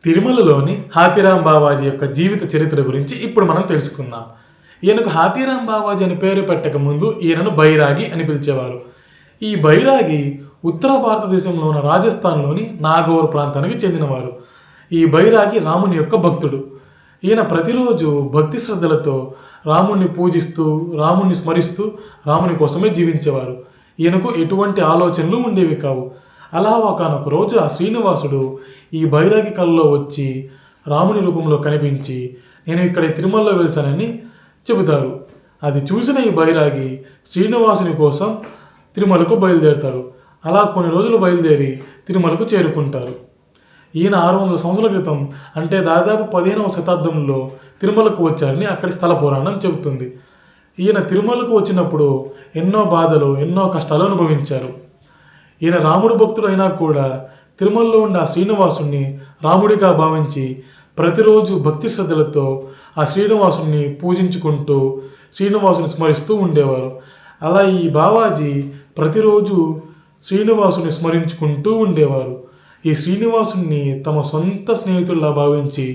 తిరుమలలోని హాతీరాం బావాజీ యొక్క జీవిత చరిత్ర గురించి ఇప్పుడు మనం తెలుసుకుందాం. ఈయనకు హాతీరాం బావాజీ అని పేరు పెట్టక ముందు ఈయనను బైరాగి అని పిలిచేవారు. ఈ బైరాగి ఉత్తర భారతదేశంలో ఉన్న రాజస్థాన్లోని నాగౌర్ ప్రాంతానికి చెందినవారు. ఈ బైరాగి రాముని యొక్క భక్తుడు. ఈయన ప్రతిరోజు భక్తి శ్రద్ధలతో రాముణ్ణి పూజిస్తూ, రాముణ్ణి స్మరిస్తూ, రాముని కోసమే జీవించేవారు. ఈయనకు ఎటువంటి ఆలోచనలు ఉండేవి కావు. అలా ఒకనొక రోజు ఆ శ్రీనివాసుడు ఈ బైరాగి కళ్ళలో వచ్చి రాముని రూపంలో కనిపించి, నేను ఇక్కడ తిరుమలలో వెలిసానని చెబుతారు. అది చూసిన ఈ బైరాగి శ్రీనివాసుని కోసం తిరుమలకు బయలుదేరుతారు. అలా కొన్ని రోజులు బయలుదేరి తిరుమలకు చేరుకుంటారు. ఈయన 600 సంవత్సరాల క్రితం, అంటే దాదాపు 15వ శతాబ్దంలో తిరుమలకు వచ్చారని అక్కడి స్థల పురాణం చెబుతుంది. ఈయన తిరుమలకు వచ్చినప్పుడు ఎన్నో బాధలు, ఎన్నో కష్టాలు అనుభవించారు. ఈయన రాముడు భక్తుడు అయినా కూడా తిరుమలలో ఉన్న ఆ శ్రీనివాసుని రాముడిగా భావించి ప్రతిరోజు భక్తి శ్రద్ధలతో ఆ శ్రీనివాసుని పూజించుకుంటూ శ్రీనివాసుని స్మరిస్తూ ఉండేవారు. అలా ఈ బావాజీ ప్రతిరోజు శ్రీనివాసుని స్మరించుకుంటూ ఉండేవారు. ఈ శ్రీనివాసుని తమ సొంత స్నేహితుల్లా భావించి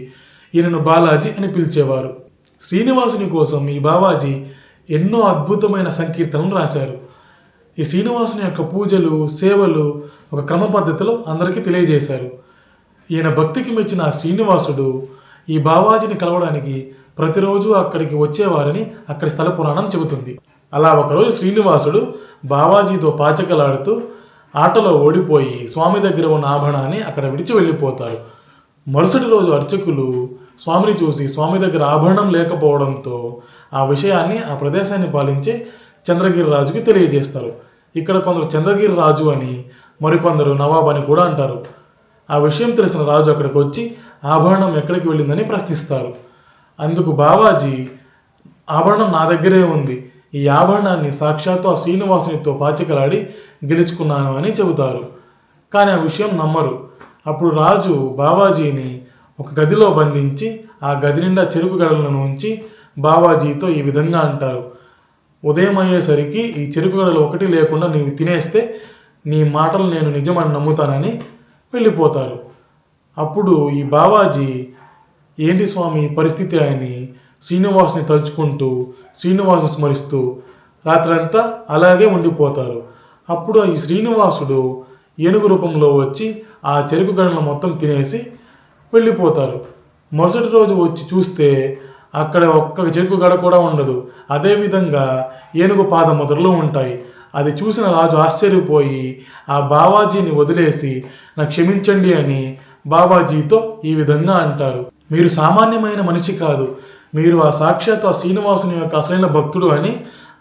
ఈయనను బాలాజీ అని పిలిచేవారు. శ్రీనివాసుని కోసం ఈ బావాజీ ఎన్నో అద్భుతమైన సంకీర్తనలు రాశారు. ఈ శ్రీనివాసుని యొక్క పూజలు, సేవలు ఒక క్రమ పద్ధతిలో అందరికీ తెలియజేశారు. ఈయన భక్తికి మెచ్చిన ఆ శ్రీనివాసుడు ఈ బావాజీని కలవడానికి ప్రతిరోజు అక్కడికి వచ్చేవారని అక్కడి స్థల పురాణం చెబుతుంది. అలా ఒకరోజు శ్రీనివాసుడు బావాజీతో పాచకలాడుతూ ఆటలో ఓడిపోయి స్వామి దగ్గర ఉన్న ఆభరణాన్ని అక్కడ విడిచి వెళ్ళిపోతారు. మరుసటి రోజు అర్చకులు స్వామిని చూసి స్వామి దగ్గర ఆభరణం లేకపోవడంతో ఆ విషయాన్ని ఆ ప్రదేశాన్ని పాలించే చంద్రగిరి రాజుకి తెలియజేస్తారు. ఇక్కడ కొందరు చంద్రగిరి రాజు అని, మరికొందరు నవాబ్ అని కూడా అంటారు. ఆ విషయం తెలిసిన రాజు అక్కడికి వచ్చి ఆభరణం ఎక్కడికి వెళ్ళిందని ప్రశ్నిస్తారు. అందుకు బావాజీ, ఆభరణం నా దగ్గరే ఉంది, ఈ ఆభరణాన్ని సాక్షాత్తు ఆ శ్రీనివాసునితో పాచికలాడి గెలుచుకున్నాను అని చెబుతారు. కానీ ఆ విషయం నమ్మరు. అప్పుడు రాజు బావాజీని ఒక గదిలో బంధించి ఆ గది నిండా చెరుకు గడలను ఉంచి బావాజీతో ఈ విధంగా అంటారు, ఉదయం అయ్యేసరికి ఈ చెరుకు గడలు ఒకటి లేకుండా నీవు తినేస్తే నీ మాటలు నేను నిజమని నమ్ముతానని వెళ్ళిపోతారు. అప్పుడు ఈ బావాజీ, ఏంటి స్వామి పరిస్థితి అని శ్రీనివాసుని తలుచుకుంటూ శ్రీనివాసుని స్మరిస్తూ రాత్రంతా అలాగే ఉండిపోతారు. అప్పుడు ఈ శ్రీనివాసుడు ఏనుగు రూపంలో వచ్చి ఆ చెరుకు గడలను మొత్తం తినేసి వెళ్ళిపోతారు. మరుసటి రోజు వచ్చి చూస్తే అక్కడ ఒక్క చెరుకు గడ కూడా ఉండదు. అదేవిధంగా ఏనుగు పాదముద్రలు ఉంటాయి. అది చూసిన రాజు ఆశ్చర్యపోయి ఆ బావాజీని వదిలేసి నాకు క్షమించండి అని బావాజీతో ఈ విధంగా అంటారు, మీరు సామాన్యమైన మనిషి కాదు, మీరు ఆ సాక్షాత్ ఆ శ్రీనివాసుని యొక్క అసలైన భక్తుడు అని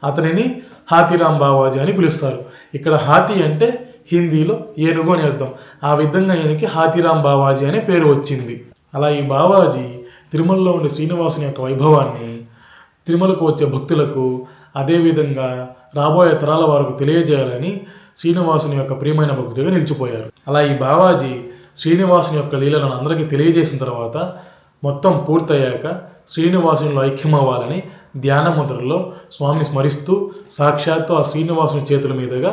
అతనిని హాతీరాం బావాజీ అని పిలుస్తారు. ఇక్కడ హాతీ అంటే హిందీలో ఏనుగు అని అర్థం. ఆ విధంగా ఈయనకి హాతీరాం బావాజీ అనే పేరు వచ్చింది. అలా ఈ బావాజీ తిరుమలలో ఉండే శ్రీనివాసుని యొక్క వైభవాన్ని తిరుమలకు వచ్చే భక్తులకు, అదేవిధంగా రాబోయే తరాల వారికి తెలియజేయాలని శ్రీనివాసుని యొక్క ప్రియమైన భక్తుడిగా నిలిచిపోయారు. అలా ఈ బావాజీ శ్రీనివాసుని యొక్క లీలలను అందరికీ తెలియజేసిన తర్వాత మొత్తం పూర్తయ్యాక శ్రీనివాసునిలో ఐక్యమవ్వాలని ధ్యాన ముద్రలో స్వామిని స్మరిస్తూ సాక్షాత్తు ఆ శ్రీనివాసుని చేతుల మీదుగా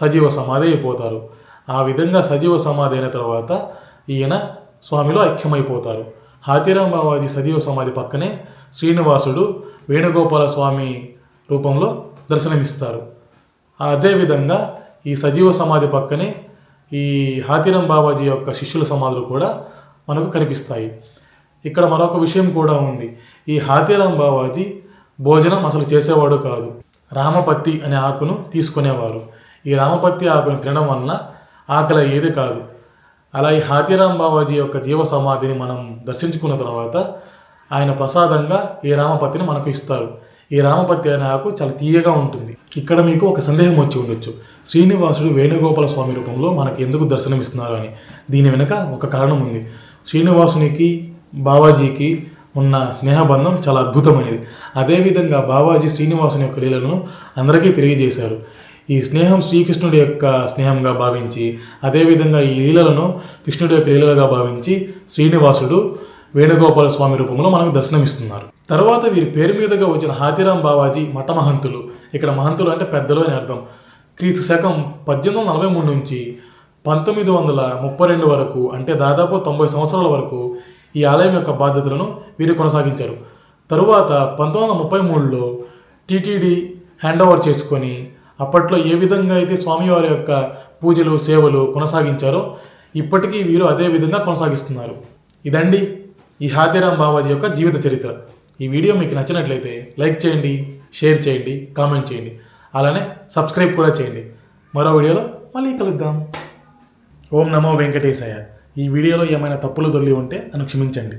సజీవ సమాధి అయిపోతారు. ఆ విధంగా సజీవ సమాధి అయిన తర్వాత ఈయన స్వామిలో ఐక్యమైపోతారు. హాతీరాం బావాజీ సజీవ సమాధి పక్కనే శ్రీనివాసుడు వేణుగోపాల స్వామి రూపంలో దర్శనమిస్తారు. అదేవిధంగా ఈ సజీవ సమాధి పక్కనే ఈ హాతీరాం బావాజీ యొక్క శిష్యుల సమాధులు కూడా మనకు కనిపిస్తాయి. ఇక్కడ మరొక విషయం కూడా ఉంది. ఈ హాతీరాం బావాజీ భోజనం అసలు చేసేవాడు కాదు. రామపత్తి అనే ఆకును తీసుకునేవారు. ఈ రామపత్తి ఆకును తినడం వలన ఆకలి అయ్యేది కాదు. అలా ఈ హాతీరాం బావాజీ యొక్క జీవ సమాధిని మనం దర్శించుకున్న తర్వాత ఆయన ప్రసాదంగా ఈ రామపత్తిని మనకు ఇస్తారు. ఈ రామపత్తి అనే ఆకు చాలా తీయగా ఉంటుంది. ఇక్కడ మీకు ఒక సందేహం వచ్చి ఉండొచ్చు, శ్రీనివాసుడు వేణుగోపాల స్వామి రూపంలో మనకి ఎందుకు దర్శనమిస్తున్నారు అని. దీని వెనుక ఒక కారణం ఉంది. శ్రీనివాసునికి బావాజీకి ఉన్న స్నేహబంధం చాలా అద్భుతమైనది. అదేవిధంగా బావాజీ శ్రీనివాసుని యొక్క లీలను అందరికీ తెలియజేశారు. ఈ స్నేహం శ్రీకృష్ణుడి యొక్క స్నేహంగా భావించి, అదేవిధంగా ఈ లీలలను కృష్ణుడి యొక్క లీలలుగా భావించి శ్రీనివాసుడు వేణుగోపాల స్వామి రూపంలో మనకు దర్శనమిస్తున్నారు. తర్వాత వీరి పేరు మీదుగా వచ్చిన హాతీరాం బావాజీ మఠమహంతులు. ఇక్కడ మహంతులు అంటే పెద్దలు అని అర్థం. క్రీస్తు శకం 1843 నుంచి 1932 వరకు, అంటే దాదాపు 90 సంవత్సరాల వరకు ఈ ఆలయం యొక్క బాధ్యతలను వీరు కొనసాగించారు. తరువాత 1933లో టీటీడీ హ్యాండ్ ఓవర్ చేసుకొని అప్పట్లో ఏ విధంగా అయితే స్వామివారి యొక్క పూజలు సేవలు కొనసాగించారో ఇప్పటికీ వీరు అదే విధంగా కొనసాగిస్తున్నారు. ఇదండి ఈ హాతీరాం బావాజీ యొక్క జీవిత చరిత్ర. ఈ వీడియో మీకు నచ్చినట్లయితే లైక్ చేయండి, షేర్ చేయండి, కామెంట్ చేయండి, అలానే సబ్స్క్రైబ్ కూడా చేయండి. మరో వీడియోలో మళ్ళీ కలుద్దాం. ఓం నమో వెంకటేశాయ. ఈ వీడియోలో ఏమైనా తప్పులు దొర్లి ఉంటే నన్ను క్షమించండి.